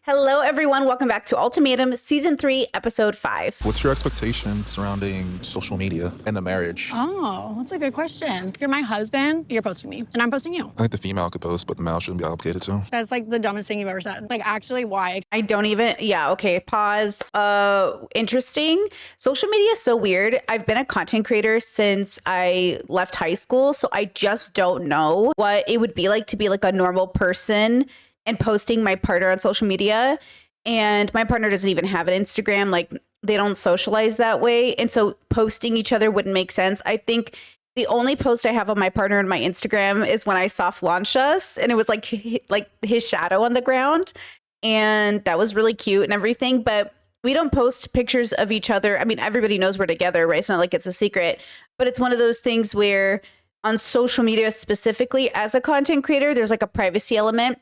Hello, everyone. Welcome back to Ultimatum, Season 3, Episode 5. What's your expectation surrounding social media and a marriage? Oh, that's a good question. You're my husband, you're posting me, and I'm posting you. I think the female could post, but the male shouldn't be obligated to. That's like the dumbest thing you've ever said. Like, actually, why? I don't even, okay, pause. Interesting. Social media is so weird. I've been a content creator since I left high school, so I just don't know what it would be like to be like a normal person and posting my partner on social media. And my partner doesn't even have an Instagram. Like, they don't socialize that way. And so posting each other wouldn't make sense. I think the only post I have on my partner on my Instagram is when I soft launched us, and it was like his shadow on the ground. And that was really cute and everything. But we don't post pictures of each other. I mean, everybody knows we're together, right? It's not like it's a secret. But it's one of those things where on social media specifically, as a content creator, there's like a privacy element.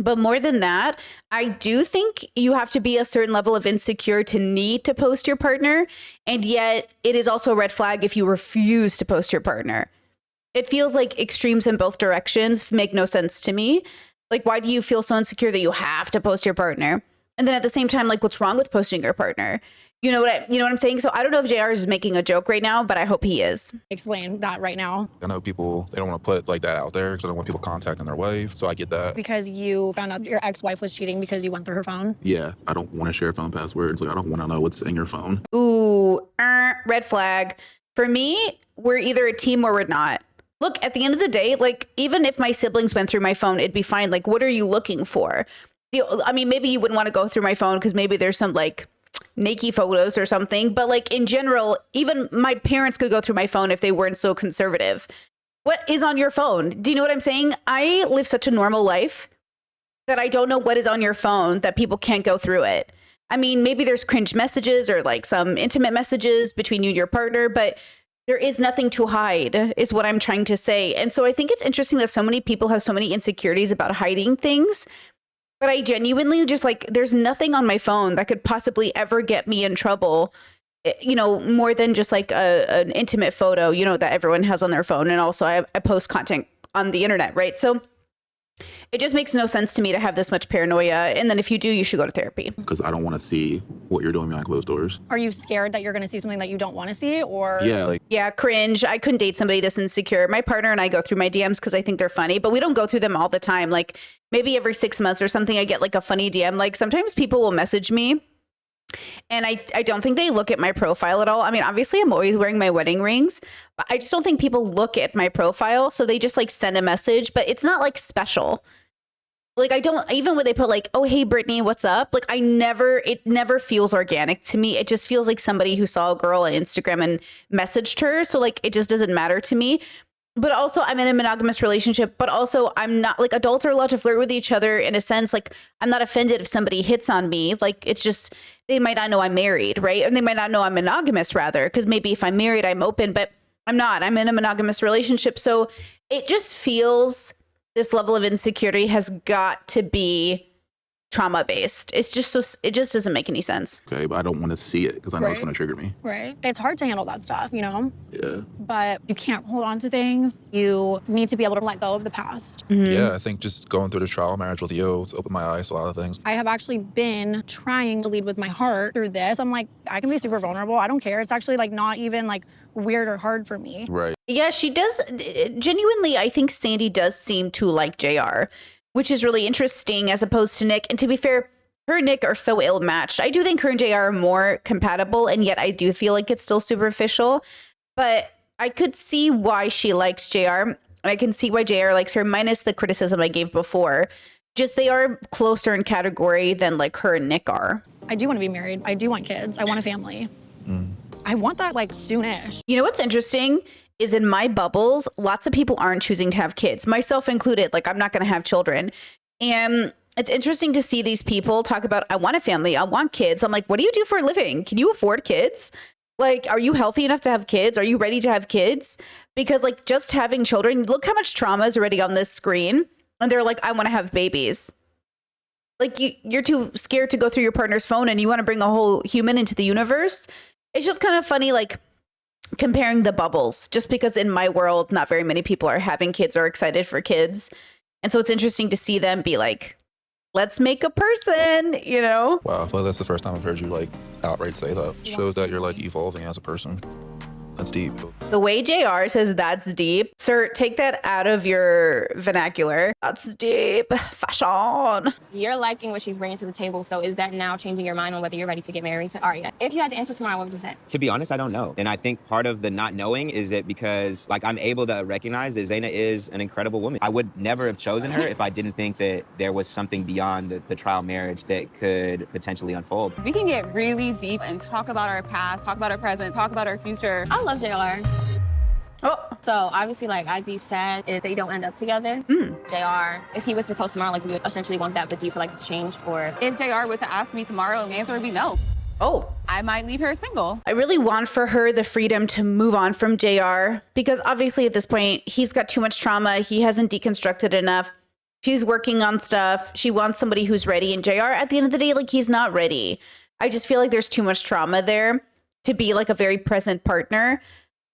But more than that, I do think you have to be a certain level of insecure to need to post your partner. And yet it is also a red flag if you refuse to post your partner. It feels like extremes in both directions make no sense to me. Like, why do you feel so insecure that you have to post your partner? And then at the same time, like, what's wrong with posting your partner? You know what I'm saying? So I don't know if JR is making a joke right now, but I hope he is. Explain that right now. I know people, they don't want to put like that out there because they don't want people contacting their wife. So I get that. Because you found out your ex-wife was cheating because you went through her phone? Yeah, I don't want to share phone passwords. Like, I don't want to know what's in your phone. Ooh, red flag. For me, we're either a team or we're not. Look, at the end of the day, like, even if my siblings went through my phone, it'd be fine. Like, what are you looking for? I mean, maybe you wouldn't want to go through my phone because maybe there's some like naked photos or something. But like in general, even my parents could go through my phone if they weren't so conservative. What is on your phone? Do you know what I'm saying? I live such a normal life that I don't know what is on your phone that people can't go through it. I mean, maybe there's cringe messages or like some intimate messages between you and your partner, but there is nothing to hide is what I'm trying to say. And so I think it's interesting that so many people have so many insecurities about hiding things. But I genuinely just like, there's nothing on my phone that could possibly ever get me in trouble, you know, more than just like an intimate photo, you know, that everyone has on their phone. And also I post content on the internet, right? So it just makes no sense to me to have this much paranoia. And then if you do, you should go to therapy. Because I don't want to see what you're doing behind closed doors. Are you scared that you're going to see something that you don't want to see, or? Yeah, cringe. I couldn't date somebody this insecure. My partner and I go through my DMs because I think they're funny, but we don't go through them all the time. Like maybe every 6 months or something, I get like a funny DM. Like sometimes people will message me and I don't think they look at my profile at all. I mean, obviously I'm always wearing my wedding rings, but I just don't think people look at my profile. So they just like send a message, but it's not like special. Like I don't, even when they put like, oh, hey, Brittany, what's up? Like it never feels organic to me. It just feels like somebody who saw a girl on Instagram and messaged her. So like, it just doesn't matter to me. But also I'm in a monogamous relationship, but also I'm not, like, adults are allowed to flirt with each other in a sense. Like I'm not offended if somebody hits on me. Like it's just, they might not know I'm married, right? And they might not know I'm monogamous rather, because maybe if I'm married, I'm open, but I'm not. I'm in a monogamous relationship. So it just feels, this level of insecurity has got to be trauma based. It's just so, it just doesn't make any sense. Okay, but I don't want to see it because I know it's going to trigger me. Right. It's hard to handle that stuff, you know? Yeah. But you can't hold on to things. You need to be able to let go of the past. Mm-hmm. Yeah, I think just going through the trial marriage with you, it's opened my eyes to a lot of things. I have actually been trying to lead with my heart through this. I'm like, I can be super vulnerable. I don't care. It's actually like not even like weird or hard for me. Right. Yeah, she does. Genuinely, I think Sandy does seem to like JR, which is really interesting as opposed to Nick. And to be fair, her and Nick are so ill-matched. I do think her and JR are more compatible, and yet I do feel like it's still superficial. But I could see why she likes JR, and I can see why JR likes her, minus the criticism I gave before. Just they are closer in category than like her and Nick are. I do want to be married. I do want kids. I want a family. I want that like soonish. You know what's interesting is in my bubbles, lots of people aren't choosing to have kids, myself included. Like I'm not going to have children. And it's interesting to see these people talk about, I want a family, I want kids. I'm like, what do you do for a living? Can you afford kids? Like, are you healthy enough to have kids? Are you ready to have kids? Because like just having children, look how much trauma is already on this screen. And they're like, I want to have babies. Like you're too scared to go through your partner's phone and you want to bring a whole human into the universe. It's just kind of funny, like comparing the bubbles, just because in my world, not very many people are having kids or excited for kids. And so it's interesting to see them be like, let's make a person, you know? Wow, I feel like that's the first time I've heard you like outright say that. Shows that you're like evolving as a person. That's deep. The way JR says that's deep, sir, take that out of your vernacular. That's deep. Fashion. You're liking what she's bringing to the table, so is that now changing your mind on whether you're ready to get married to Arya? If you had to answer tomorrow, what would you say? To be honest, I don't know. And I think part of the not knowing is that because like I'm able to recognize that Zaina is an incredible woman. I would never have chosen her if I didn't think that there was something beyond the trial marriage that could potentially unfold. We can get really deep and talk about our past, talk about our present, talk about our future. I love JR. Oh, So obviously, like, I'd be sad if they don't end up together. JR, if he was to propose tomorrow, like, we would essentially want that, but do you feel like it's changed or? If JR were to ask me tomorrow, the answer would be no. oh. I might leave her single. I really want for her the freedom to move on from JR because obviously at this point, he's got too much trauma. He hasn't deconstructed enough. She's working on stuff. She wants somebody who's ready. And JR, at the end of the day, like, he's not ready. I just feel like there's too much trauma there to be like a very present partner.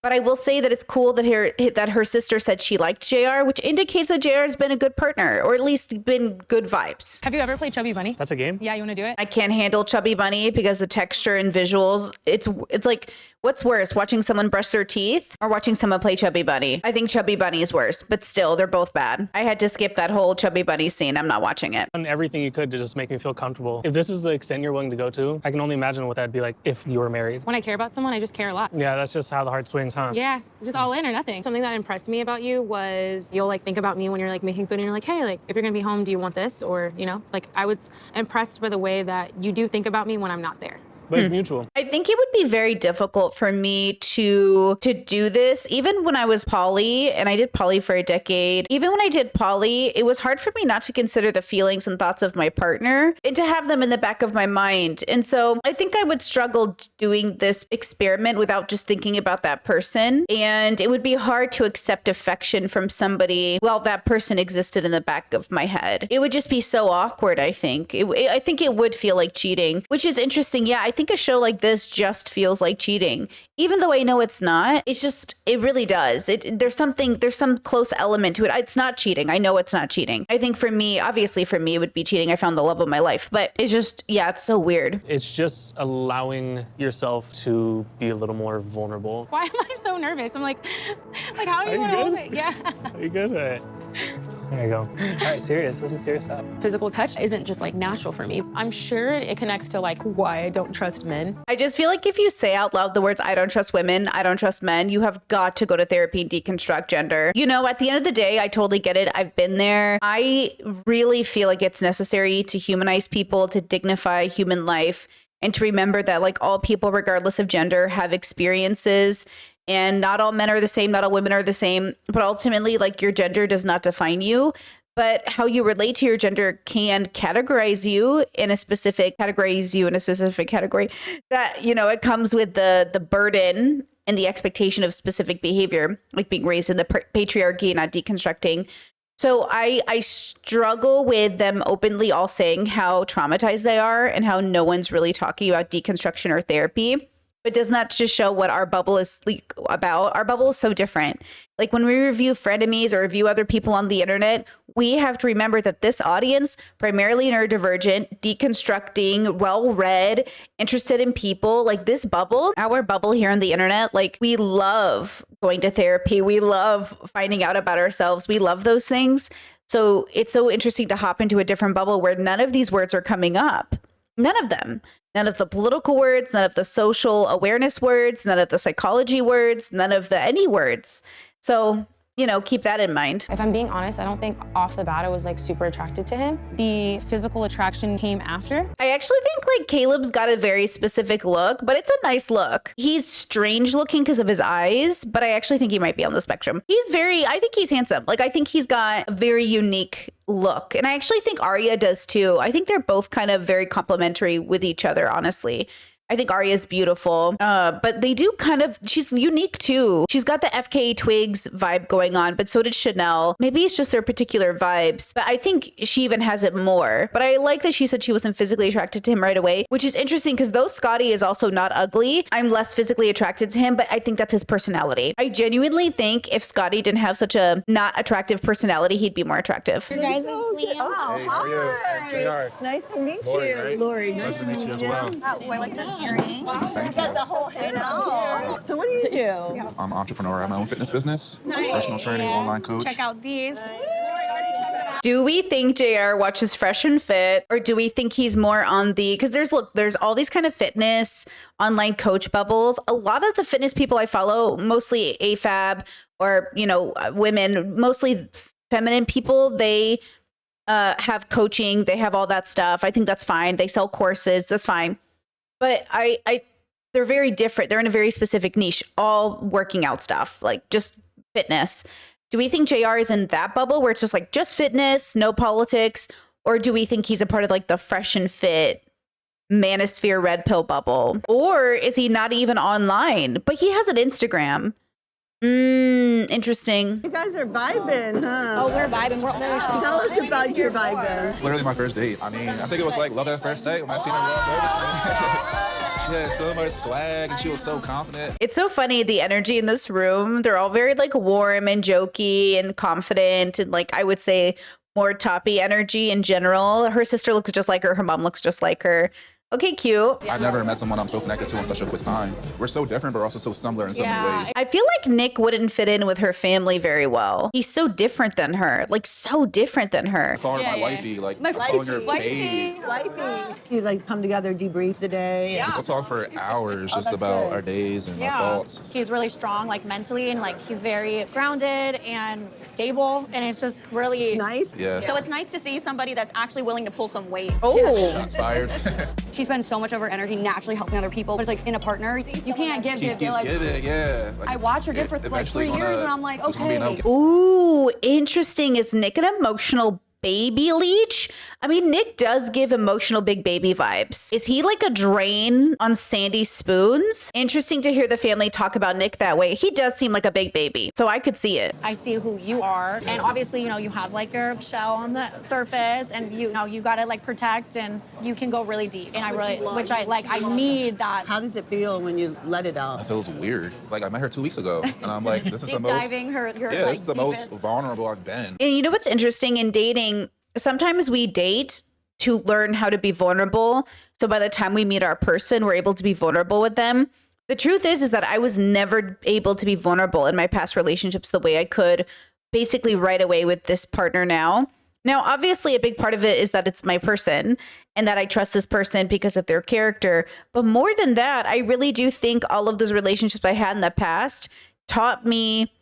But I will say that it's cool that her sister said she liked JR, which indicates that JR has been a good partner, or at least been good vibes. Have you ever played Chubby Bunny? That's a game? Yeah, you want to do it? I can't handle Chubby Bunny because the texture and visuals, it's like, what's worse, watching someone brush their teeth or watching someone play Chubby Bunny? I think Chubby Bunny is worse, but still, they're both bad. I had to skip that whole Chubby Bunny scene. I'm not watching it. Done everything you could to just make me feel comfortable. If this is the extent you're willing to go to, I can only imagine what that'd be like if you were married. When I care about someone, I just care a lot. Yeah, that's just how the heart swings, huh? Yeah, just all in or nothing. Something that impressed me about you was you'll like think about me when you're like making food and you're like, hey, like if you're gonna be home, do you want this? Or, you know, like I was impressed by the way that you do think about me when I'm not there. But it's mutual. I think it would be very difficult for me to do this. Even when I was poly, and I did poly for a decade, even when I did poly, it was hard for me not to consider the feelings and thoughts of my partner and to have them in the back of my mind. And so I think I would struggle doing this experiment without just thinking about that person. And it would be hard to accept affection from somebody while that person existed in the back of my head. It would just be so awkward, I think. I think it would feel like cheating, which is interesting. Yeah, I think a show like this just feels like cheating, even though I know it's not. It's just, it really does. There's some close element to it. It's not cheating. I know it's not cheating. I think for me, obviously for me, it would be cheating. I found the love of my life, but it's just, yeah, it's so weird. It's just allowing yourself to be a little more vulnerable. Why am I so nervous? I'm like how are you Are you gonna hold good? it? Yeah. Are you good at it? There you go. All right, serious. This is serious stuff. Physical touch isn't just like natural for me. I'm sure it connects to like why I don't trust men. I just feel like if you say out loud the words, I don't trust women, I don't trust men, you have got to go to therapy and deconstruct gender. You know, at the end of the day, I totally get it. I've been there. I really feel like it's necessary to humanize people, to dignify human life, and to remember that like all people, regardless of gender, have experiences. And not all men are the same, not all women are the same, but ultimately, like, your gender does not define you. But how you relate to your gender can categorize you in a specific category. That, you know, it comes with the burden and the expectation of specific behavior, like being raised in the patriarchy, not deconstructing. So I struggle with them openly all saying how traumatized they are and how no one's really talking about deconstruction or therapy. But doesn't that just show what our bubble is about? Our bubble is so different. Like when we review frenemies or review other people on the internet, we have to remember that this audience, primarily neurodivergent, deconstructing, well-read, interested in people, like this bubble, our bubble here on the internet, like we love going to therapy. We love finding out about ourselves. We love those things. So it's so interesting to hop into a different bubble where none of these words are coming up. None of them. None of the political words, none of the social awareness words, none of the psychology words, none of the any words. So, you know, keep that in mind. If I'm being honest, I don't think off the bat I was like super attracted to him. The physical attraction came after. I actually think like Caleb's got a very specific look, but it's a nice look. He's strange looking because of his eyes, but I actually think he might be on the spectrum. I think he's handsome. Like, I think he's got a very unique look. And I actually think Arya does too. I think they're both kind of very complementary with each other, honestly. I think Arya's beautiful, but they do kind of, she's unique too. She's got the FKA Twigs vibe going on, but so did Chanel. Maybe it's just their particular vibes, but I think she even has it more. But I like that she said she wasn't physically attracted to him right away, which is interesting because though Scotty is also not ugly, I'm less physically attracted to him, but I think that's his personality. I genuinely think if Scotty didn't have such a not attractive personality, he'd be more attractive. You guys Nice to meet you. Lori, nice to meet you as well. I like the earrings. You got the whole hair. So what do you do? I'm an entrepreneur. I have my own fitness business, personal training, online coach. check out these. Do we think JR watches Fresh and Fit, or do we think he's more on the, because there's all these kind of fitness online coach bubbles. A lot of the fitness people I follow, mostly AFAB or, women, mostly feminine people, they have coaching, they have all that stuff. I think that's fine. They sell courses, that's fine. But they're very different. They're in a very specific niche, all working out stuff, like just fitness. Do we think JR is in that bubble where it's just like just fitness, no politics? Or do we think he's a part of like the Fresh and Fit manosphere red pill bubble? Or is he not even online, but he has an Instagram? Interesting. You guys are vibing, huh? Oh, we're vibing. Tell us about your vibing. Literally my first date. I mean, I think it was like love at first sight when I seen her walk over. She had so much swag and she was so confident. It's so funny, the energy in this room. They're all very like warm and jokey and confident and like I would say more toppy energy in general. Her sister looks just like her. Her mom looks just like her. Okay, cute. I've never met someone I'm so connected to in such a quick time. We're so different, but also so similar in so many ways. I feel like Nick wouldn't fit in with her family very well. He's so different than her, like so different than her. I call her my wifey, like I'm calling her baby. Wifey. You like come together, debrief the day. We'll talk for hours just about our days and our thoughts. He's really strong, like mentally, and like he's very grounded and stable, and it's just really It's nice. Yeah. So it's nice to see somebody that's actually willing to pull some weight. Oh, Shots fired. She spends so much of her energy naturally helping other people. But it's like in a partner, you can't give. Like, yeah. Like, I watch her give for like 3 years, and I'm like, okay. Ooh, interesting. Is Nick an emotional baby leech? I mean, Nick does give emotional big baby vibes. Is he like a drain on sandy spoons? Interesting to hear the family talk about Nick that way. He does seem like a big baby, so I could see it. I see who you are, and obviously, you have like your shell on the surface, and you gotta like protect, and you can go really deep. And I need that. How does it feel when you let it out? It feels weird. Like I met her 2 weeks ago, and I'm like, this is the most. Diving her. This is the most vulnerable I've been. And you know what's interesting in dating? Sometimes we date to learn how to be vulnerable. So by the time we meet our person, we're able to be vulnerable with them. The truth is that I was never able to be vulnerable in my past relationships the way I could basically right away with this partner now. Now, obviously, a big part of it is that it's my person and that I trust this person because of their character. But more than that, I really do think all of those relationships I had in the past taught me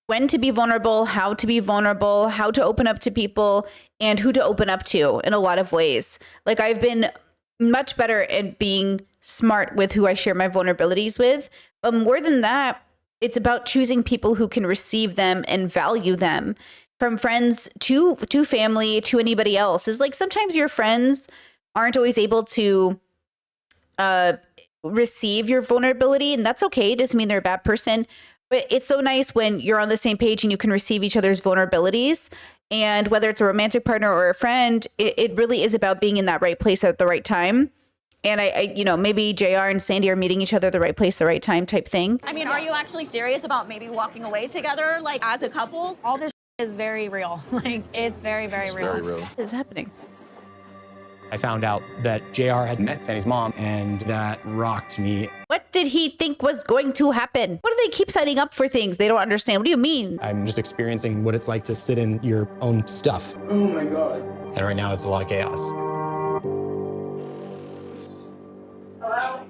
when to be vulnerable, how to open up to people, and who to open up to in a lot of ways. Like I've been much better at being smart with who I share my vulnerabilities with. But more than that, it's about choosing people who can receive them and value them. From friends to family to anybody else. Is like sometimes your friends aren't always able to receive your vulnerability, and that's okay. It doesn't mean they're a bad person. But it's so nice when you're on the same page and you can receive each other's vulnerabilities. And whether it's a romantic partner or a friend, it really is about being in that right place at the right time. And I maybe JR and Sandy are meeting each other at the right place, the right time type thing. I mean, are you actually serious about maybe walking away together, like as a couple? All this is very real. Like it's very, very real. Very real. What is happening? I found out that JR had met Sandy's mom, and that rocked me. What did he think was going to happen? What do they keep signing up for things they don't understand? What do you mean? I'm just experiencing what it's like to sit in your own stuff. Oh my God. And right now it's a lot of chaos.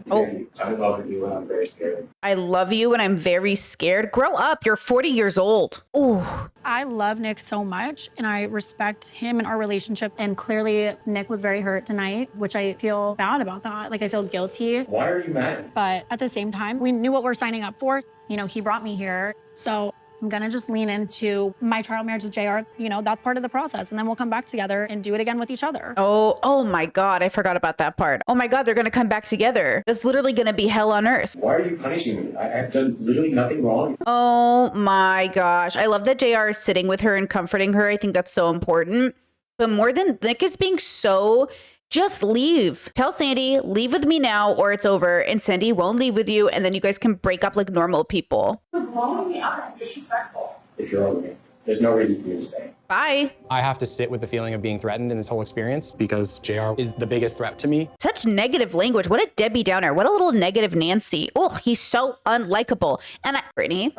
Oh. I love you when I'm very scared. I love you when I'm very scared. Grow up. You're 40 years old. Ooh. I love Nick so much, and I respect him and our relationship. And clearly, Nick was very hurt tonight, which I feel bad about that. Like, I feel guilty. Why are you mad? But at the same time, we knew what we're signing up for. He brought me here. So I'm gonna just lean into my trial marriage with JR. You know, that's part of the process. And then we'll come back together and do it again with each other. Oh my God. I forgot about that part. Oh my God, they're gonna come back together. It's literally gonna be hell on earth. Why are you punishing me? I've done literally nothing wrong. Oh my gosh. I love that JR is sitting with her and comforting her. I think that's so important. But more than Nick is being so, just leave. Tell Sandy, leave with me now or it's over. And Sandy won't leave with you. And then you guys can break up like normal people. You're blowing me up. I'm disrespectful. If you're over me, there's no reason for you to stay. Bye. I have to sit with the feeling of being threatened in this whole experience because JR is the biggest threat to me. Such negative language. What a Debbie Downer. What a little negative Nancy. Oh, he's so unlikable. And Brittany,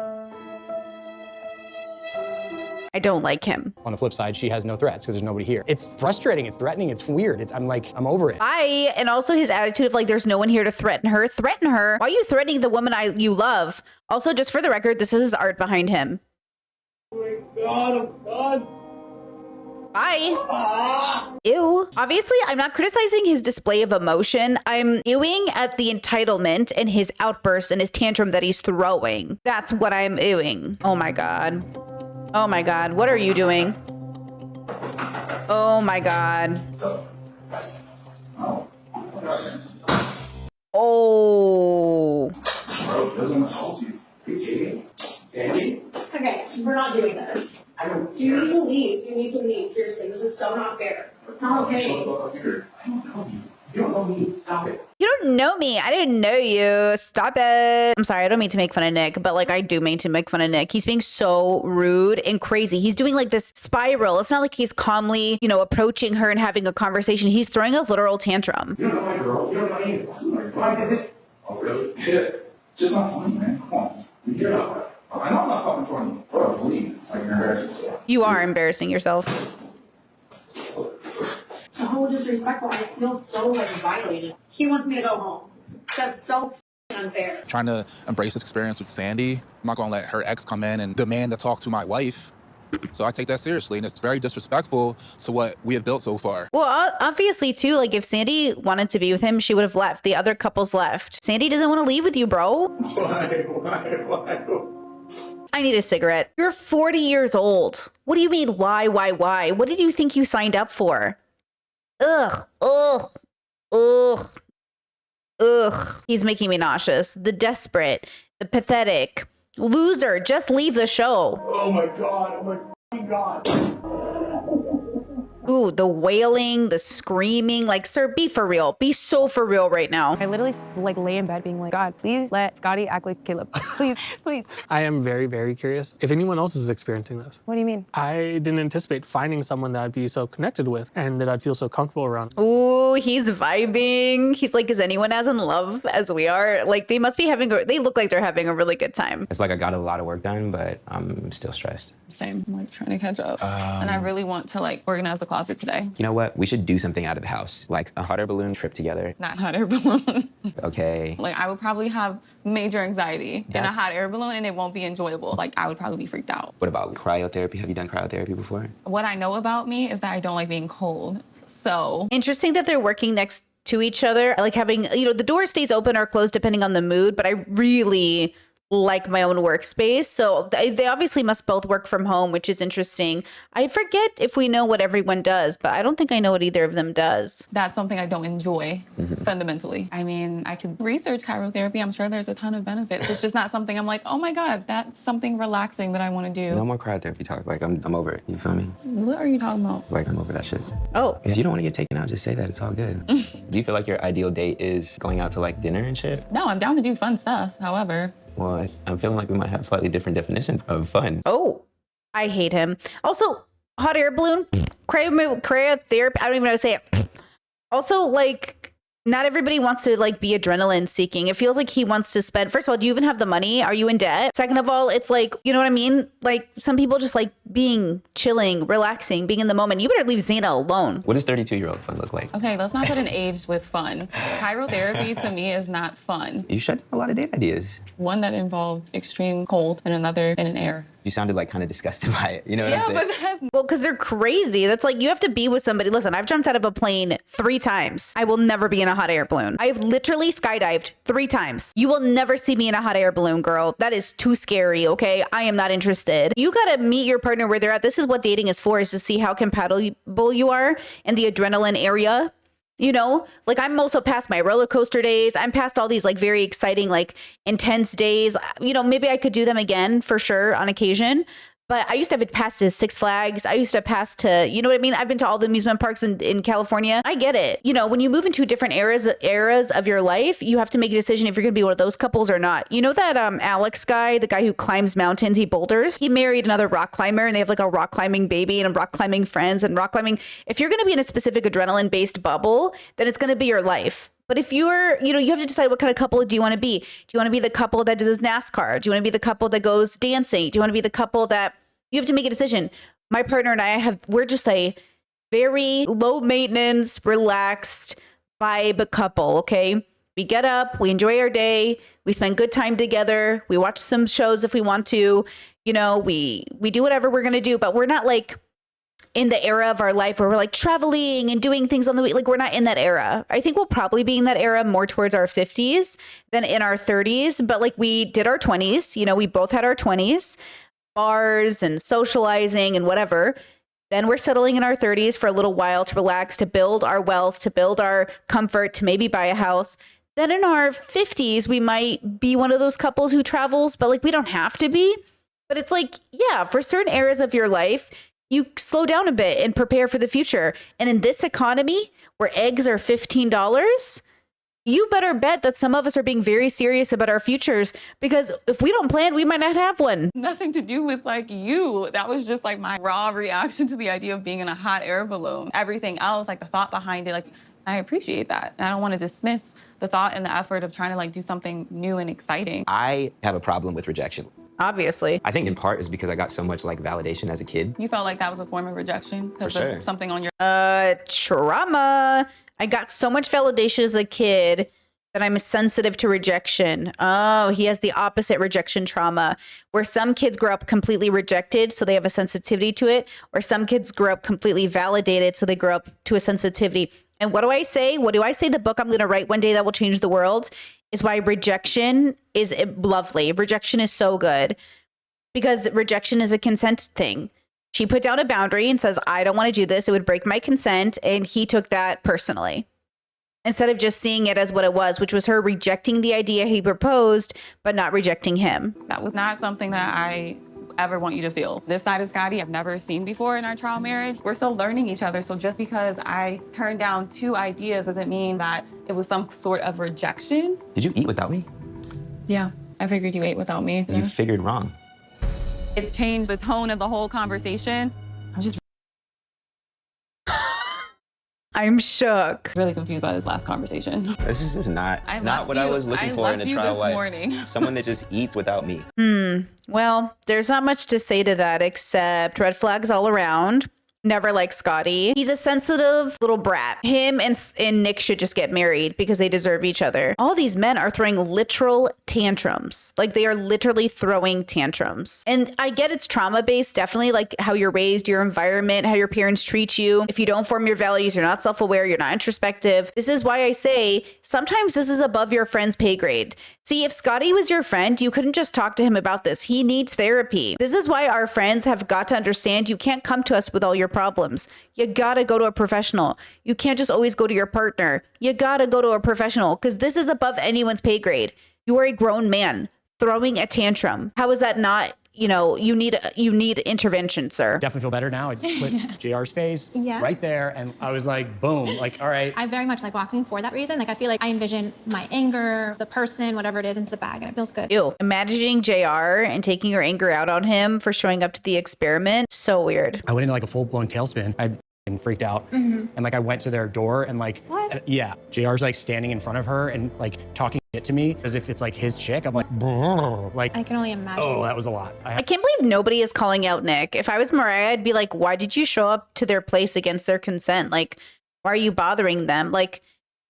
I don't like him. On the flip side, she has no threats because there's nobody here. It's frustrating, it's threatening, it's weird. I'm over it. Bye. And also his attitude of like, there's no one here to threaten her. Threaten her. Why are you threatening the woman you love? Also, just for the record, this is his art behind him. Oh my God, I'm done. Bye. Ew. Obviously, I'm not criticizing his display of emotion. I'm ewing at the entitlement and his outburst and his tantrum that he's throwing. That's what I'm ewing. Oh my God. Oh my God. What are you doing? Oh my God. Oh. Bro, doesn't assault you. Are you kidding? Sandy? Okay, we're not doing this. I don't You need to leave. You need to leave. Seriously, this is so not fair. It's not okay. I don't know you. You don't know me. Stop it. You don't know me. I didn't know you. Stop it. I'm sorry. I don't mean to make fun of Nick, but like I do mean to make fun of Nick. He's being so rude and crazy. He's doing like this spiral. It's not like he's calmly, approaching her and having a conversation. He's throwing a literal tantrum. You don't know my girl. You don't know me. Why did this? Oh, really? Shit. Just not funny, man. Come on. You're not. I know I'm not fucking funny. Bro, please. Like, you're embarrassing yourself. You are embarrassing yourself. So disrespectful. I feel so like violated. He wants me to go home. That's so unfair. Trying to embrace this experience with Sandy. I'm not gonna let her ex come in and demand to talk to my wife. So I take that seriously, and it's very disrespectful to what we have built so far. Well, obviously, too, like if Sandy wanted to be with him, she would have left. The other couples left. Sandy doesn't want to leave with you, bro. Why? I need a cigarette. You're 40 years old. What do you mean, why? What did you think you signed up for? Ugh. He's making me nauseous. The desperate, the pathetic. Loser, just leave the show. Oh my God. Oh my God. Ooh, the wailing, the screaming. Like, sir, be for real. Be so for real right now. I literally lay in bed being like, God, please let Scotty act like Caleb. Please, please. I am very, very curious if anyone else is experiencing this. What do you mean? I didn't anticipate finding someone that I'd be so connected with and that I'd feel so comfortable around. Ooh, he's vibing. He's like, is anyone as in love as we are? Like, they must be they look like they're having a really good time. It's like I got a lot of work done, but I'm still stressed. Same, I'm like trying to catch up. And I really want to like organize the closet today. You know what? We should do something out of the house, like a hot air balloon trip together. Not hot air balloon. Okay. Like I would probably have major anxiety in a hot air balloon and it won't be enjoyable. Like I would probably be freaked out. What about cryotherapy? Have you done cryotherapy before? What I know about me is that I don't like being cold. So interesting that they're working next to each other. I like having, the door stays open or closed depending on the mood, but I really like my own workspace. So they obviously must both work from home, which is interesting. I forget if we know what everyone does, but I don't think I know what either of them does. That's something I don't enjoy fundamentally. I mean, I could research cryotherapy. I'm sure there's a ton of benefits. It's just not something I'm like, oh my God, that's something relaxing that I want to do. No more cryotherapy talk. Like I'm over it. You feel me? What are you talking about? Like I'm over that shit. Oh. If you don't want to get taken out, just say that. It's all good. Do you feel like your ideal date is going out to like dinner and shit? No, I'm down to do fun stuff. However, well, I'm feeling like we might have slightly different definitions of fun. Oh, I hate him. Also, hot air balloon, cryotherapy. I don't even know how to say it. Also, like, not everybody wants to like be adrenaline seeking. It feels like he wants to spend. First of all, do you even have the money? Are you in debt? Second of all, it's like, you know what I mean? Like some people just like being chilling, relaxing, being in the moment. You better leave Zena alone. What does 32-year-old fun look like? Okay, let's not put an age with fun. Chirotherapy to me is not fun. You shut down a lot of date ideas. One that involved extreme cold and another in an air. You sounded like kind of disgusted by it. You know what I'm saying? But that's Well, because they're crazy. That's like, you have to be with somebody. Listen, I've jumped out of a plane 3 times. I will never be in a hot air balloon. I've literally skydived 3 times. You will never see me in a hot air balloon, girl. That is too scary, okay? I am not interested. You got to meet your partner where they're at. This is what dating is for, is to see how compatible you are in the adrenaline area. You know, like I'm also past my roller coaster days. I'm past all these like very exciting, like intense days. You know, maybe I could do them again for sure on occasion. But I used to have it passed to Six Flags. I used to pass to, you know what I mean? I've been to all the amusement parks in California. I get it. You know, when you move into different eras of your life, you have to make a decision if you're going to be one of those couples or not. You know that Alex guy, the guy who climbs mountains, he boulders? He married another rock climber and they have like a rock climbing baby and rock climbing friends and rock climbing. If you're going to be in a specific adrenaline based bubble, then it's going to be your life. But if you're, you know, you have to decide what kind of couple do you want to be. Do you want to be the couple that does NASCAR? Do you want to be the couple that goes dancing? Do you want to be the couple that, you have to make a decision. My partner and we're just a very low maintenance, relaxed vibe couple, okay? We get up, we enjoy our day, we spend good time together, we watch some shows if we want to, you know, we do whatever we're going to do, but we're not like in the era of our life where we're like traveling and doing things on the week. Like we're not in that era. I think we'll probably be in that era more towards our 50s than in our 30s. But like we did our 20s, you know, we both had our 20s, bars and socializing and whatever. Then we're settling in our 30s for a little while to relax, to build our wealth, to build our comfort, to maybe buy a house. Then in our 50s, we might be one of those couples who travels, but like we don't have to be. But it's like, yeah, for certain areas of your life, you slow down a bit and prepare for the future. And in this economy where eggs are $15, you better bet that some of us are being very serious about our futures, because if we don't plan, we might not have one. nothing to do with like you. That was just like my raw reaction to the idea of being in a hot air balloon. Everything else, like the thought behind it, like I appreciate that. And I don't want to dismiss the thought and the effort of trying to like do something new and exciting. I have a problem with rejection. Obviously. I think in part is because I got so much like validation as a kid. You felt like that was a form of rejection? For sure. Something on your... Trauma. I got so much validation as a kid that I'm sensitive to rejection. Oh, he has the opposite rejection trauma, where some kids grow up completely rejected, so they have a sensitivity to it, or some kids grow up completely validated, so they grow up to a sensitivity. And what do I say? What do I say? The book I'm going to write one day that will change the world is why rejection is lovely. Rejection is so good, because rejection is a consent thing. She put down a boundary and says, I don't want to do this. It would break my consent. And he took that personally, instead of just seeing it as what it was, which was her rejecting the idea he proposed, but not rejecting him. That was not something that I ever want you to feel. This side of Scotty I've never seen before in our trial marriage. We're still learning each other. So just because I turned down 2 ideas doesn't mean that it was some sort of rejection. Did you eat without me? Yeah, I figured you ate without me. You figured wrong. It changed the tone of the whole conversation. I'm just I'm shook. really confused by this last conversation. This is just not what I was looking for in a trial this wife. morning. Someone that just eats without me. Well, there's not much to say to that except red flags all around. Never like Scotty. He's a sensitive little brat. Him and Nick should just get married because they deserve each other. All these men are throwing literal tantrums. Like they are literally throwing tantrums. And I get it's trauma based, definitely, like how you're raised, your environment, how your parents treat you. If you don't form your values, you're not self-aware, you're not introspective. This is why I say sometimes this is above your friend's pay grade. See, if Scotty was your friend, you couldn't just talk to him about this. He needs therapy. This is why our friends have got to understand you can't come to us with all your problems. You gotta go to a professional. You can't just always go to your partner. You gotta go to a professional, because this is above anyone's pay grade. You are a grown man throwing a tantrum. How is that not, you need intervention, sir? Definitely feel better now. I just put JR's face right there, and I was like, boom, like, all right. I very much like boxing for that reason. Like, I feel like I envision my anger, the person, whatever it is, into the bag, and it feels good. Ew. Imagining JR and taking your anger out on him for showing up to the experiment, so weird. I went into like a full-blown tailspin. I freaked out. And like I went to their door and like, what? Yeah, JR's like standing in front of her and like talking shit to me as if it's like his chick. I'm like, like, I can only imagine. oh, that was a lot. I can't believe nobody is calling out Nick. If I was Mariah, I'd be like, why did you show up to their place against their consent? Like, why are you bothering them? Like,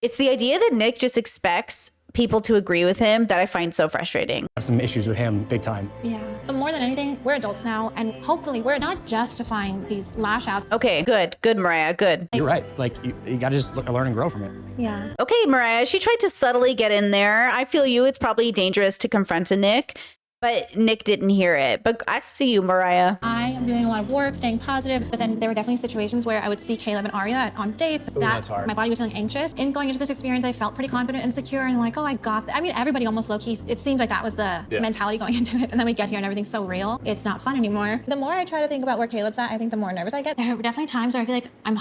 it's the idea that Nick just expects people to agree with him that I find so frustrating. I have some issues with him big time. Yeah. But more than anything, we're adults now, and hopefully we're not justifying these lash outs. Okay, good, Mariah, good. You're right. Like, you gotta just learn and grow from it. Yeah. Okay, Mariah, she tried to subtly get in there. I feel you. It's probably dangerous to confront a Nick, but Nick didn't hear it. But I see you, Mariah. I am doing a lot of work, staying positive, but then there were definitely situations where I would see Caleb and Arya on dates. That's hard. My body was feeling anxious. In going into this experience, I felt pretty confident and secure and like, oh, I got that. I mean, everybody almost low-key, it seems like that was the mentality going into it. And then we get here and everything's so real. It's not fun anymore. The more I try to think about where Caleb's at, I think the more nervous I get. There are definitely times where I feel like I'm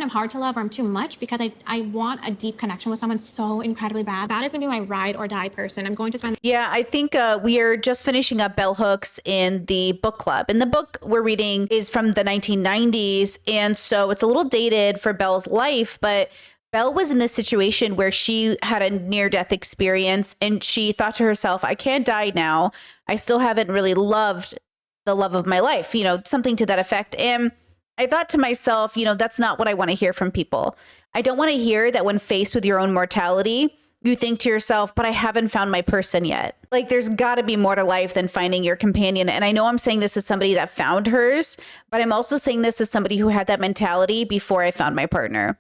hard to love or I'm too much because I want a deep connection with someone so incredibly bad. That is gonna be my ride or die person. I'm going to spend. Yeah, I think we are just finishing up Bell Hooks in the book club. And the book we're reading is from the 1990s. And so it's a little dated for Belle's life, but Belle was in this situation where she had a near-death experience and she thought to herself, I can't die now. I still haven't really loved the love of my life, you know, something to that effect. And I thought to myself, you know, that's not what I want to hear from people. I don't want to hear that when faced with your own mortality, you think to yourself, but I haven't found my person yet. Like, there's got to be more to life than finding your companion. And I know I'm saying this as somebody that found hers, but I'm also saying this as somebody who had that mentality before I found my partner.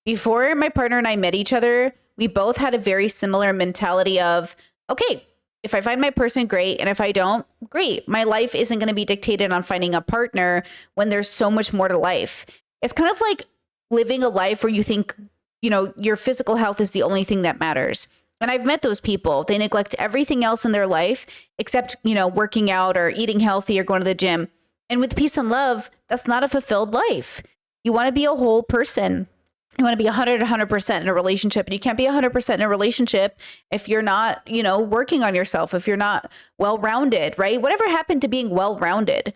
Before my partner and I met each other, we both had a very similar mentality of, okay, if I find my person, great. And if I don't, great. My life isn't going to be dictated on finding a partner when there's so much more to life. It's kind of like living a life where you think, you know, your physical health is the only thing that matters. And I've met those people. They neglect everything else in their life except, you know, working out or eating healthy or going to the gym. And with peace and love, that's not a fulfilled life. You want to be a whole person. You want to be 100% in a relationship. And you can't be 100% in a relationship if you're not, you know, working on yourself, if you're not well-rounded, right? Whatever happened to being well-rounded?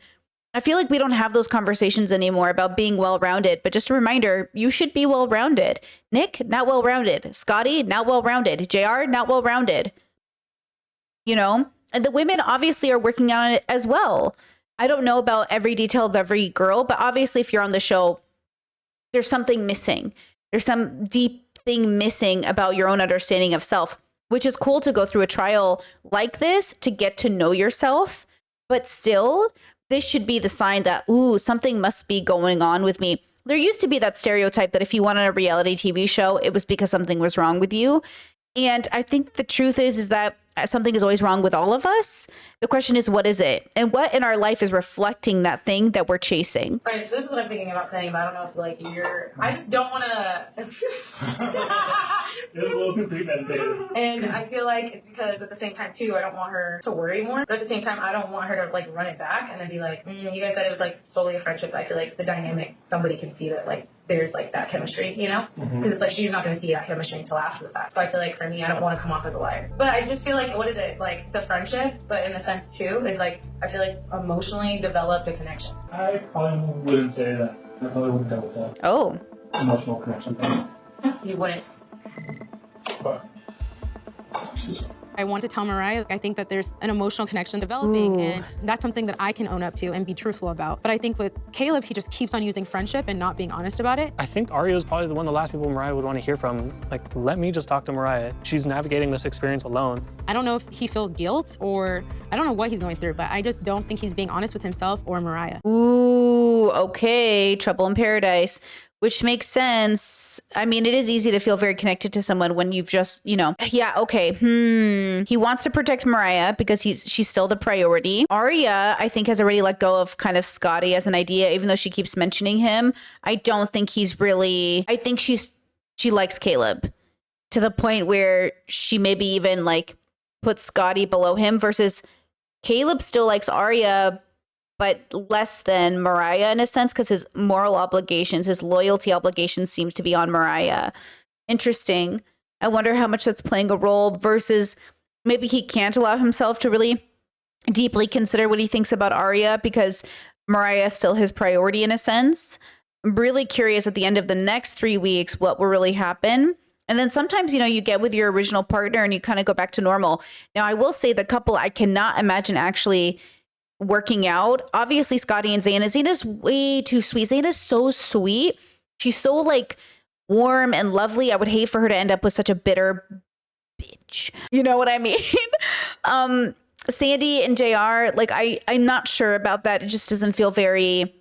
I feel like we don't have those conversations anymore about being well-rounded, but just a reminder, you should be well-rounded. Nick, not well-rounded. Scotty, not well-rounded. JR, not well-rounded. You know, and the women obviously are working on it as well. I don't know about every detail of every girl, but obviously if you're on the show, there's something missing. There's some deep thing missing about your own understanding of self, which is cool to go through a trial like this to get to know yourself, but still, this should be the sign that, ooh, something must be going on with me. There used to be that stereotype that if you went on a reality TV show, it was because something was wrong with you. And I think the truth is that something is always wrong with all of us. The question is, what is it? And what in our life is reflecting that thing that we're chasing? Right, so this is what I'm thinking about saying, but I don't know if like I just don't want to. It's a little too premeditated. And I feel like it's because at the same time too, I don't want her to worry more. But at the same time, I don't want her to like run it back and then be like, you guys said it was like solely a friendship. I feel like the dynamic, somebody can see that like there's like that chemistry, you know? Because it's like she's not going to see that chemistry until after the fact. So I feel like for me, I don't want to come off as a liar. But I just feel like, what is it? Like the friendship, but in a sense too, is like, I feel like emotionally developed a connection. I probably wouldn't say that. I probably wouldn't go with that. Oh. Emotional connection thing. You wouldn't. But I want to tell Mariah, I think that there's an emotional connection developing, and that's something that I can own up to and be truthful about. But I think with Caleb, he just keeps on using friendship and not being honest about it. I think Arya is probably one of the last people Mariah would want to hear from. Like, let me just talk to Mariah. She's navigating this experience alone. I don't know if he feels guilt or I don't know what he's going through, but I just don't think he's being honest with himself or Mariah. Ooh, okay. Trouble in paradise. Which makes sense. I mean, it is easy to feel very connected to someone when you've just, you know, yeah, okay. He wants to protect Mariah because she's still the priority. Arya, I think, has already let go of kind of Scotty as an idea, even though she keeps mentioning him. I don't think he's really, I think she likes Caleb to the point where she maybe even like puts Scotty below him versus Caleb still likes Arya, but less than Mariah in a sense, because his moral obligations, his loyalty obligations seems to be on Mariah. Interesting. I wonder how much that's playing a role versus maybe he can't allow himself to really deeply consider what he thinks about Arya because Mariah is still his priority in a sense. I'm really curious at the end of the next 3 weeks what will really happen. And then sometimes, you know, you get with your original partner and you kind of go back to normal. Now, I will say the couple I cannot imagine actually working out. Obviously, Scotty and Zayn. Zayn's way too sweet. Zayn is so sweet. She's so like warm and lovely. I would hate for her to end up with such a bitter bitch. You know what I mean? Sandy and JR, like I'm not sure about that. It just doesn't feel very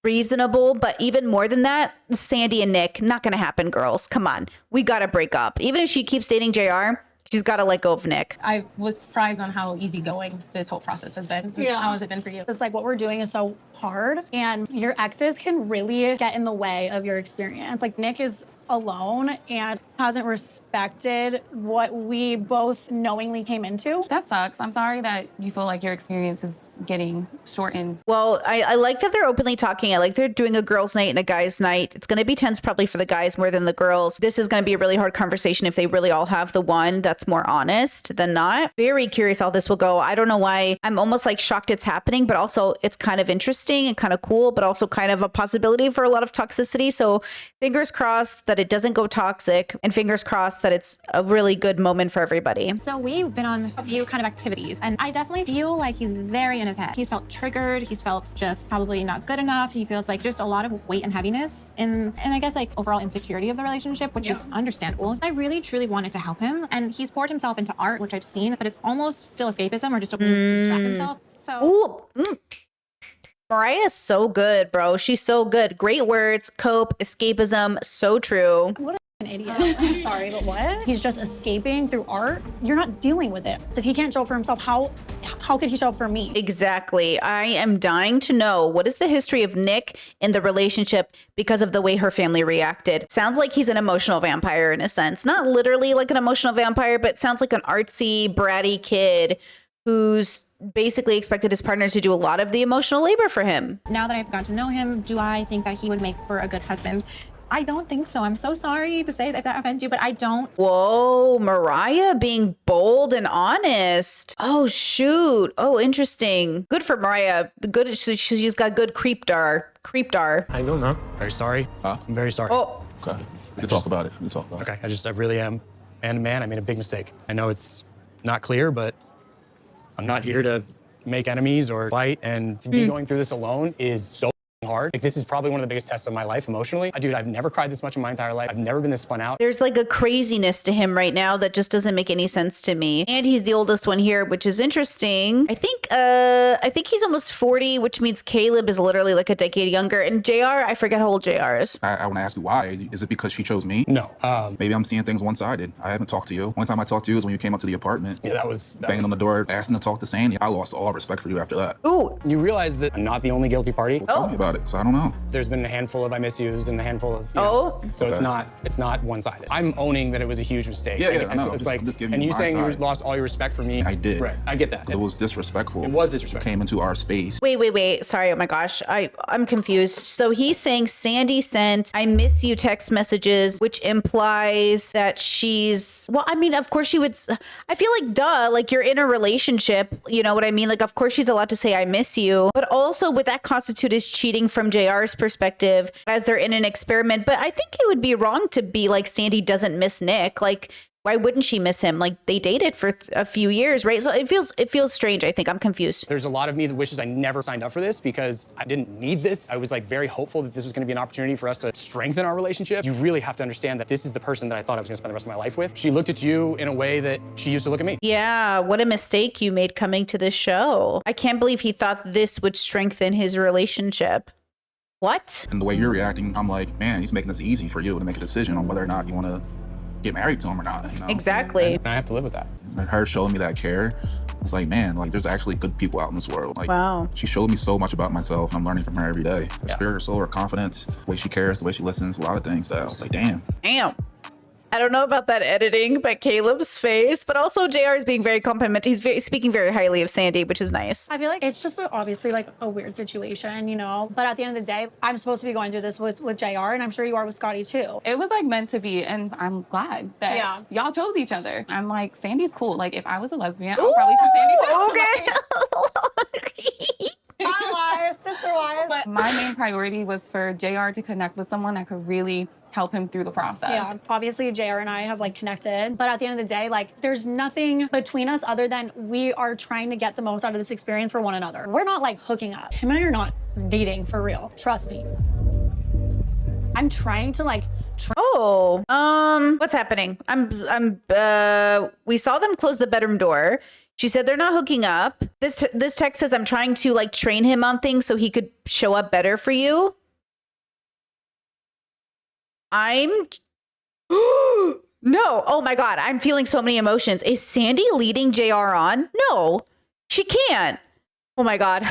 reasonable. But even more than that, Sandy and Nick, not gonna happen, girls. Come on. We gotta break up. Even if she keeps dating JR, she's gotta let go of Nick. I was surprised on how easygoing this whole process has been. Yeah. How has it been for you? It's like what we're doing is so hard, and your exes can really get in the way of your experience. Like Nick is alone and hasn't respected what we both knowingly came into. That sucks. I'm sorry that you feel like your experience is getting shortened. Well, I like that they're openly talking. I like they're doing a girls' night and a guys' night. It's going to be tense probably for the guys more than the girls. This is going to be a really hard conversation if they really all have the one that's more honest than not. Very curious how this will go. I don't know why. I'm almost like shocked it's happening, but also it's kind of interesting and kind of cool, but also kind of a possibility for a lot of toxicity. So fingers crossed that it doesn't go toxic, and fingers crossed that it's a really good moment for everybody. So we've been on a few kind of activities, and I definitely feel like he's very in his head. He's felt triggered. He's felt just probably not good enough. He feels like just a lot of weight and heaviness, and I guess like overall insecurity of the relationship, which is understandable. I really truly wanted to help him, and he's poured himself into art, which I've seen, but it's almost still escapism or just a means to distract himself. So. Mariah is so good, bro. She's so good. Great words, cope, escapism, so true. What an idiot. I'm sorry, but what? He's just escaping through art. You're not dealing with it. If he can't show up for himself, how could he show up for me? Exactly. I am dying to know, what is the history of Nick in the relationship because of the way her family reacted? Sounds like he's an emotional vampire in a sense. Not literally like an emotional vampire, but sounds like an artsy, bratty kid who's basically expected his partner to do a lot of the emotional labor for him. Now that I've gotten to know him, do I think that he would make for a good husband? I don't think so. I'm so sorry to say that offends you, but I don't. Whoa, Mariah being bold and honest. Oh, shoot. Oh, interesting. Good for Mariah. Good. She's got good creepdar. I don't know. Very sorry. I'm very sorry. Oh. Okay. We can talk about it. We can talk about it. Okay, I really am. And man, I made a big mistake. I know it's not clear, but I'm not here to make enemies or fight, and to be going through this alone is so hard. Like, this is probably one of the biggest tests of my life emotionally. Dude, I've never cried this much in my entire life. I've never been this spun out. There's like a craziness to him right now that just doesn't make any sense to me. And he's the oldest one here, which is interesting. I think he's almost 40, which means Caleb is literally like a decade younger. And JR, I forget how old JR is. I want to ask you why. Is it because she chose me? No. Maybe I'm seeing things one-sided. I haven't talked to you. One time I talked to you was when you came up to the apartment. Yeah, that was banging on the door, asking to talk to Sandy. I lost all respect for you after that. Ooh. You realize that I'm not the only guilty party? Well, tell me about it, because I don't know. There's been a handful of I miss yous and a handful of, so Okay. it's not one-sided. I'm owning that it was a huge mistake. Yeah, And no, it's I'm just giving and you you my saying you side. lost all your respect for me. I did. Right, I get that. 'Cause it was disrespectful. It was disrespectful. You came into our space. Wait. Sorry. Oh my gosh. I'm confused. So he's saying Sandy sent I miss you text messages, which implies that well, I mean, of course she would. I feel like, duh, like you're in a relationship. You know what I mean? Like, of course she's allowed to say I miss you. But also, would that constitute as cheating from JR's perspective as they're in an experiment? But I think it would be wrong to be like Sandy doesn't miss Nick. Like, why wouldn't she miss him? Like, they dated for a few years, right? So it feels strange. I think I'm confused. There's a lot of me that wishes I never signed up for this because I didn't need this. I was like very hopeful that this was going to be an opportunity for us to strengthen our relationship. You really have to understand that this is the person that I thought I was going to spend the rest of my life with. She looked at you in a way that she used to look at me. Yeah, what a mistake you made coming to this show. I can't believe he thought this would strengthen his relationship. What? And the way you're reacting, I'm like, man, he's making this easy for you to make a decision on whether or not you want to get married to him or not. You know? Exactly. And I have to live with that. And her showing me that care, it's like, man, like there's actually good people out in this world. Like, wow. She showed me so much about myself. I'm learning from her every day. Her spirit, her soul, her confidence, the way she cares, the way she listens, a lot of things that I was like, damn. I don't know about that editing, but Caleb's face, but also JR is being very complimentary. He's speaking very highly of Sandy, which is nice. I feel like it's just obviously like a weird situation, you know? But at the end of the day, I'm supposed to be going through this with JR, and I'm sure you are with Scotty too. It was like meant to be, and I'm glad that y'all chose each other. I'm like, Sandy's cool. Like, if I was a lesbian, I would probably choose Sandy too. Okay. Sister wives. But my main priority was for JR to connect with someone that could really help him through the process. Yeah, obviously JR and I have like connected, but at the end of the day, like there's nothing between us other than we are trying to get the most out of this experience for one another. We're not like hooking up. Him and I are not dating for real. Trust me. I'm trying to like What's happening? We saw them close the bedroom door. She said they're not hooking up. This text says I'm trying to like train him on things so he could show up better for you. No. Oh my God. I'm feeling so many emotions. Is Sandy leading JR on? No, she can't. Oh my God.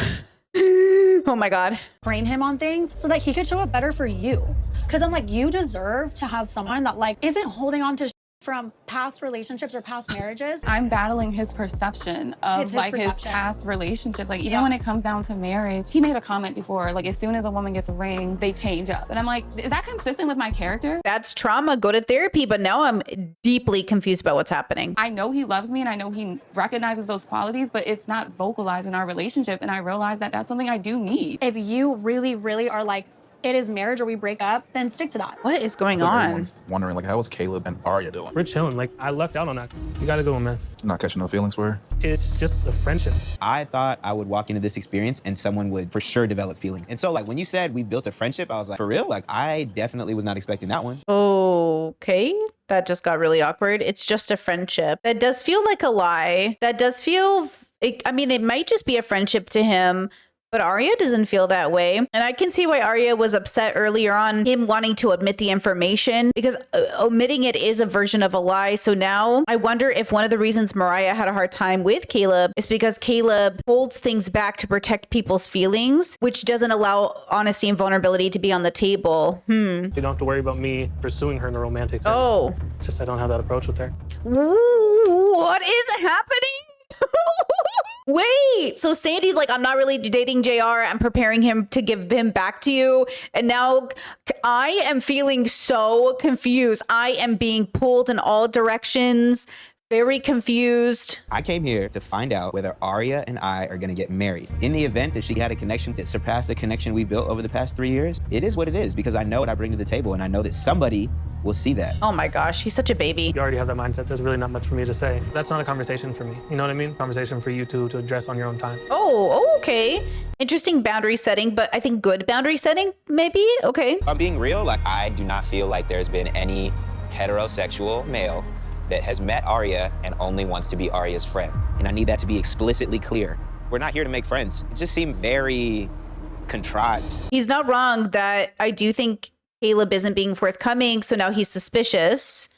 Oh my God. Train him on things so that he could show up better for you. Cause I'm like, you deserve to have someone that like isn't holding on to from past relationships or past marriages. I'm battling his perception of his past relationship. Like even when it comes down to marriage, he made a comment before, like as soon as a woman gets a ring, they change up. And I'm like, is that consistent with my character? That's trauma. Go to therapy. But now I'm deeply confused about what's happening. I know he loves me and I know he recognizes those qualities, but it's not vocalized in our relationship. And I realize that that's something I do need. If you really, really are like, it is marriage or we break up, then stick to that. What is going on? Everyone's wondering, like, how is Caleb and Arya doing? We're chilling. Like, I lucked out on that. You gotta go, man. Not catching no feelings for her? It's just a friendship. I thought I would walk into this experience and someone would for sure develop feelings. And so, like, when you said we built a friendship, I was like, for real? Like, I definitely was not expecting that one. Okay. That just got really awkward. It's just a friendship. That does feel like a lie. That does feel, I mean, it might just be a friendship to him, but Arya doesn't feel that way. And I can see why Arya was upset earlier on, him wanting to admit the information, because omitting it is a version of a lie. So now I wonder if one of the reasons Mariah had a hard time with Caleb is because Caleb holds things back to protect people's feelings, which doesn't allow honesty and vulnerability to be on the table. You don't have to worry about me pursuing her in a romantic sense. Oh. It's just I don't have that approach with her. What is happening? Wait, so Sandy's like, I'm not really dating JR. I'm preparing him to give him back to you. And now I am feeling so confused. I am being pulled in all directions. Very confused. I came here to find out whether Arya and I are gonna get married. In the event that she had a connection that surpassed the connection we built over the past 3 years, it is what it is because I know what I bring to the table and I know that somebody will see that. Oh my gosh, he's such a baby. You already have that mindset. There's really not much for me to say. That's not a conversation for me. You know what I mean? Conversation for you to address on your own time. Oh, okay. Interesting boundary setting, but I think good boundary setting, maybe? Okay. If I'm being real, like I do not feel like there's been any heterosexual male that has met Arya and only wants to be Arya's friend. And I need that to be explicitly clear. We're not here to make friends. It just seemed very contrived. He's not wrong that I do think Caleb isn't being forthcoming, so now he's suspicious,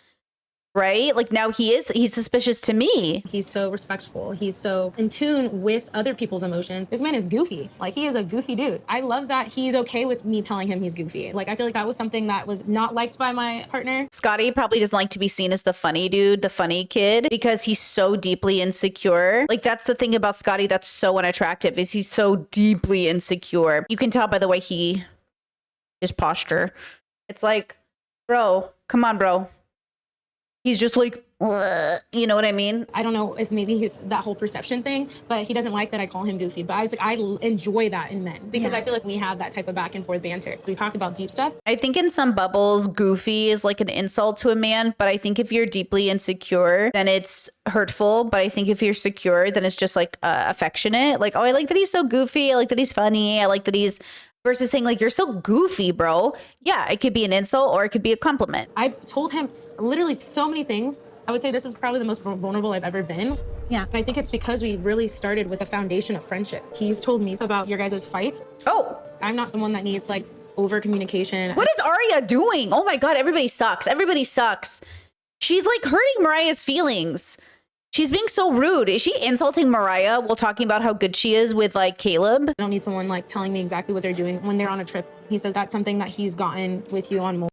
right? Like now he's suspicious to me. He's so respectful. He's so in tune with other people's emotions. This man is goofy. Like he is a goofy dude. I love that he's okay with me telling him he's goofy. Like I feel like that was something that was not liked by my partner. Scotty probably doesn't like to be seen as the funny dude, the funny kid, because he's so deeply insecure. Like that's the thing about Scotty that's so unattractive is he's so deeply insecure. You can tell by the way his posture. It's like, bro, come on, bro. He's just like, you know what I mean? I don't know if maybe he's that whole perception thing, but he doesn't like that I call him goofy. But I was like, I enjoy that in men because I feel like we have that type of back and forth banter. We talk about deep stuff. I think in some bubbles, goofy is like an insult to a man. But I think if you're deeply insecure, then it's hurtful. But I think if you're secure, then it's just like affectionate. Like, oh, I like that he's so goofy. I like that he's funny. I like that he's versus saying like, you're so goofy, bro. Yeah, it could be an insult or it could be a compliment. I've told him literally so many things. I would say this is probably the most vulnerable I've ever been. Yeah. And I think it's because we really started with a foundation of friendship. He's told me about your guys' fights. Oh. I'm not someone that needs like over communication. What is Arya doing? Oh my God, everybody sucks. Everybody sucks. She's like hurting Mariah's feelings. She's being so rude. Is she insulting Mariah while talking about how good she is with like Caleb? I don't need someone like telling me exactly what they're doing when they're on a trip. He says that's something that he's gotten with you on more.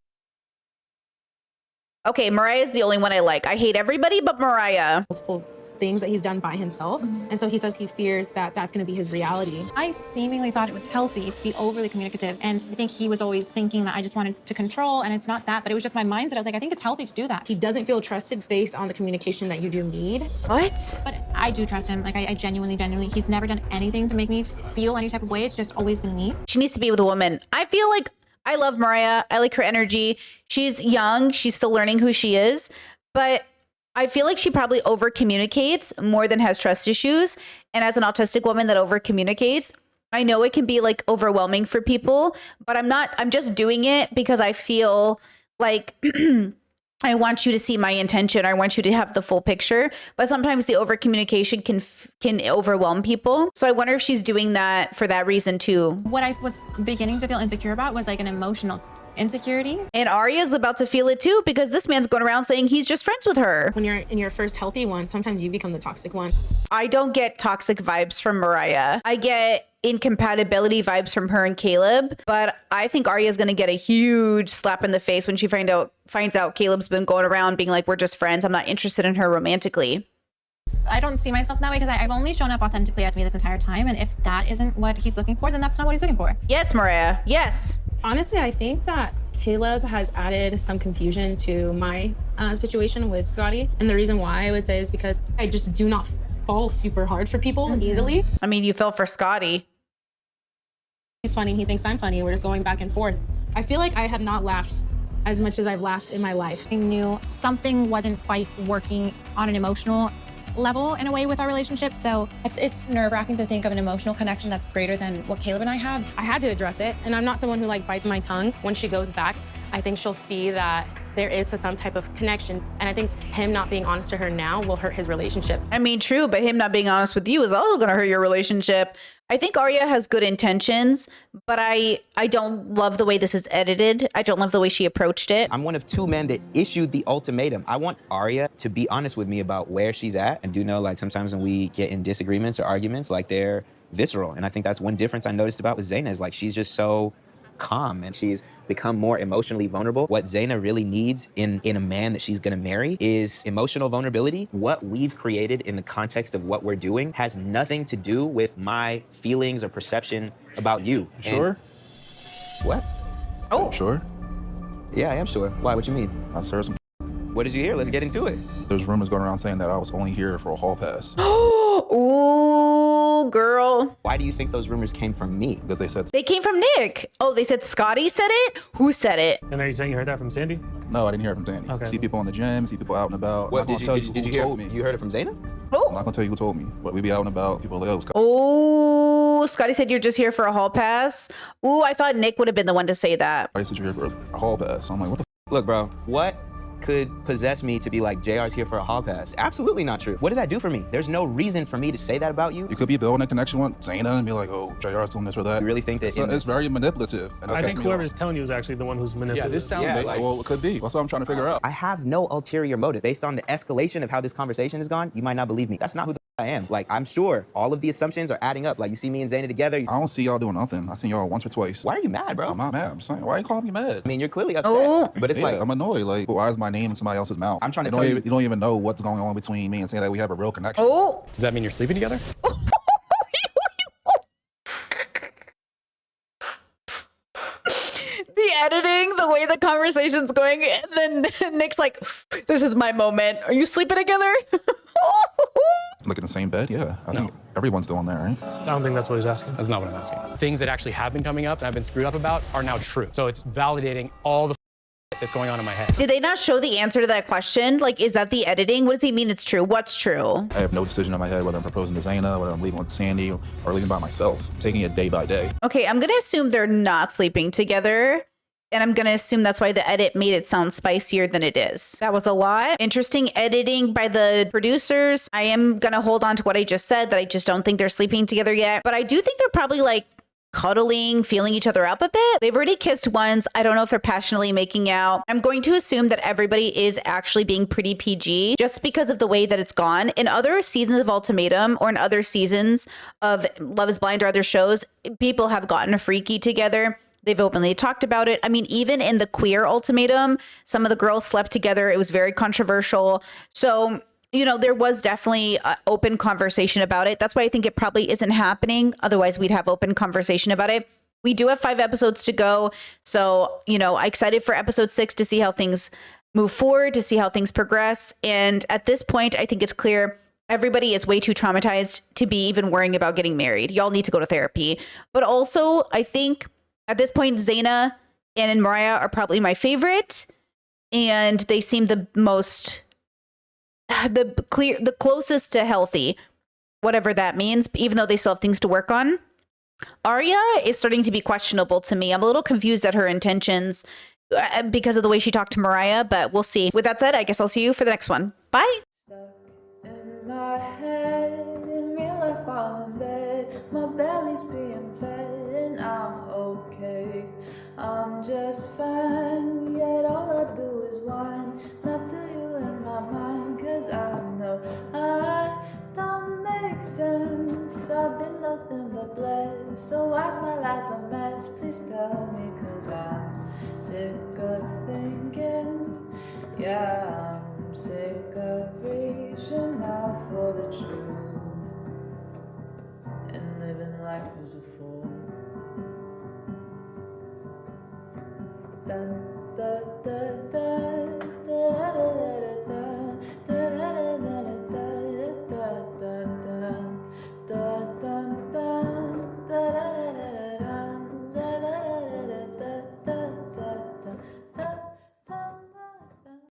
Okay, Mariah's the only one I like. I hate everybody but Mariah. Multiple things that he's done by himself. And so he says he fears that that's going to be his reality. I seemingly thought it was healthy to be overly communicative. And I think he was always thinking that I just wanted to control, and it's not that, but it was just my mindset. I was like, I think it's healthy to do that. He doesn't feel trusted based on the communication that you do need. What? But I do trust him. Like I genuinely, he's never done anything to make me feel any type of way. It's just always been me. She needs to be with a woman. I feel like I love Mariah. I like her energy. She's young. She's still learning who she is. But I feel like she probably over communicates more than has trust issues. And as an autistic woman that over communicates, I know it can be like overwhelming for people, but I'm just doing it because I feel like, I want you to see my intention. I want you to have the full picture. But sometimes the over communication can overwhelm people. So I wonder if she's doing that for that reason too. What I was beginning to feel insecure about was like an emotional insecurity. And Arya's about to feel it too, because this man's going around saying he's just friends with her. When you're in your first healthy one, sometimes you become the toxic one. I don't get toxic vibes from Mariah. I get incompatibility vibes from her and Caleb, but I think Arya's going to get a huge slap in the face when she finds out Caleb's been going around being like, we're just friends. I'm not interested in her romantically. I don't see myself that way because I've only shown up authentically as me this entire time. And if that isn't what he's looking for, then that's not what he's looking for. Yes, Mariah. Yes. Honestly, I think that Caleb has added some confusion to my situation with Scotty. And the reason why I would say is because I just do not fall super hard for people easily. I mean, you fell for Scotty. He's funny. He thinks I'm funny. We're just going back and forth. I feel like I have not laughed as much as I've laughed in my life. I knew something wasn't quite working on an emotional level in a way with our relationship. So it's nerve-wracking to think of an emotional connection that's greater than what Caleb and I have. I had to address it. And I'm not someone who like bites my tongue. When she goes back, I think she'll see that there is some type of connection. And I think him not being honest to her now will hurt his relationship. I mean, true, but him not being honest with you is also going to hurt your relationship. I think Arya has good intentions, but I don't love the way this is edited. I don't love the way she approached it. I'm one of two men that issued the ultimatum. I want Arya to be honest with me about where she's at. And do know, like, sometimes when we get in disagreements or arguments, like, they're visceral. And I think that's one difference I noticed about with Zaina is, like, she's just so calm and she's become more emotionally vulnerable. What Zaina really needs in a man that she's gonna marry is emotional vulnerability. What we've created in the context of what we're doing has nothing to do with my feelings or perception about you. Sure? What? Oh. Sure? Yeah, I am sure. Why? What you mean? I heard some. What did you hear? Let's get into it. There's rumors going around saying that I was only here for a hall pass. Ooh, girl. Why do you think those rumors came from me? Because they said They came from Nick. Oh, they said Scotty said it? Who said it? And are you saying you heard that from Sandy? no, I didn't hear it from Danny. Okay. See people in the gym, see people out and about. What I'm did not gonna you tell did who you hear? told me. You heard it from Zaina? I'm not gonna tell you who told me, but we be out and about. People are like, Oh, Scotty said you're just here for a hall pass. Ooh, I thought Nick would have been the one to say that. I said you're here for a hall pass. I'm like, what the Look, bro, what could possess me to be like, JR's here for a hall pass? Absolutely not true. What does that do for me? There's no reason for me to say that about you. You could be building a connection with Zaina and be like, oh, JR's doing this or that. You really think that It's very manipulative. And I it think pisses me whoever's off. telling you is actually the one who's manipulating. Yeah, this sounds Yeah, like... Well, it could be. That's what I'm trying to figure out. I have no ulterior motive. Based on the escalation of how this conversation has gone, you might not believe me. That's not who the I am. Like, I'm sure all of the assumptions are adding up. Like, you see me and Zaina together. I don't see y'all doing nothing. I seen y'all once or twice. Why are you mad, bro? I'm not mad. I'm saying, why are you calling me mad? I mean, you're clearly upset. Oh. But it's Yeah, like, I'm annoyed. Like, why is my name in somebody else's mouth? I'm trying to You tell you. You don't even know what's going on between me and saying that we have a real connection. Oh. Does that mean you're sleeping together? The editing, the way the conversation's going, and then Nick's like, this is my moment. Are you sleeping together? Like in the same bed? Yeah. I think everyone's doing that, right? I don't think that's what he's asking. That's not what I'm asking. Things that actually have been coming up and I've been screwed up about are now true. So it's validating all the that's going on in my head. Did they not show the answer to that question? Like, is that the editing? What does he mean it's true? What's true? I have no decision in my head whether I'm proposing to Zaina, whether I'm leaving with Sandy, or leaving by myself. I'm taking it day by day. Okay, I'm going to assume they're not sleeping together. And I'm going to assume that's why the edit made it sound spicier than it is. That was a lot. Interesting editing by the producers. I am going to hold on to what I just said, that I just don't think they're sleeping together yet. But I do think they're probably like cuddling, feeling each other up a bit. They've already kissed once. I don't know if they're passionately making out. I'm going to assume that everybody is actually being pretty PG just because of the way that it's gone. In other seasons of Ultimatum or in other seasons of Love is Blind or other shows, people have gotten freaky together. They've openly talked about it. I mean, even in the queer ultimatum, some of the girls slept together. It was very controversial. So, you know, there was definitely open conversation about it. That's why I think it probably isn't happening. Otherwise, we'd have open conversation about it. We do have 5 episodes to go. So, you know, I'm excited for episode 6 to see how things move forward, to see how things progress. And at this point, I think it's clear everybody is way too traumatized to be even worrying about getting married. Y'all need to go to therapy. But also, I think at this point, Zaina and Mariah are probably my favorite, and they seem the most, the closest to healthy, whatever that means, even though they still have things to work on. Arya is starting to be questionable to me. I'm a little confused at her intentions, because of the way she talked to Mariah, but we'll see. With that said, I guess I'll see you for the next one. Bye. In my head, in real life I'm in bed, my belly's being fed and I'm okay. I'm just fine, yet all I do is whine, not to you in my mind, cause I know I don't make sense. I've been nothing but blessed, so why's my life a mess? Please tell me, cause I'm sick of thinking, yeah, I'm sick of reaching out for the truth and living life as a fool. Dun, dun, dun.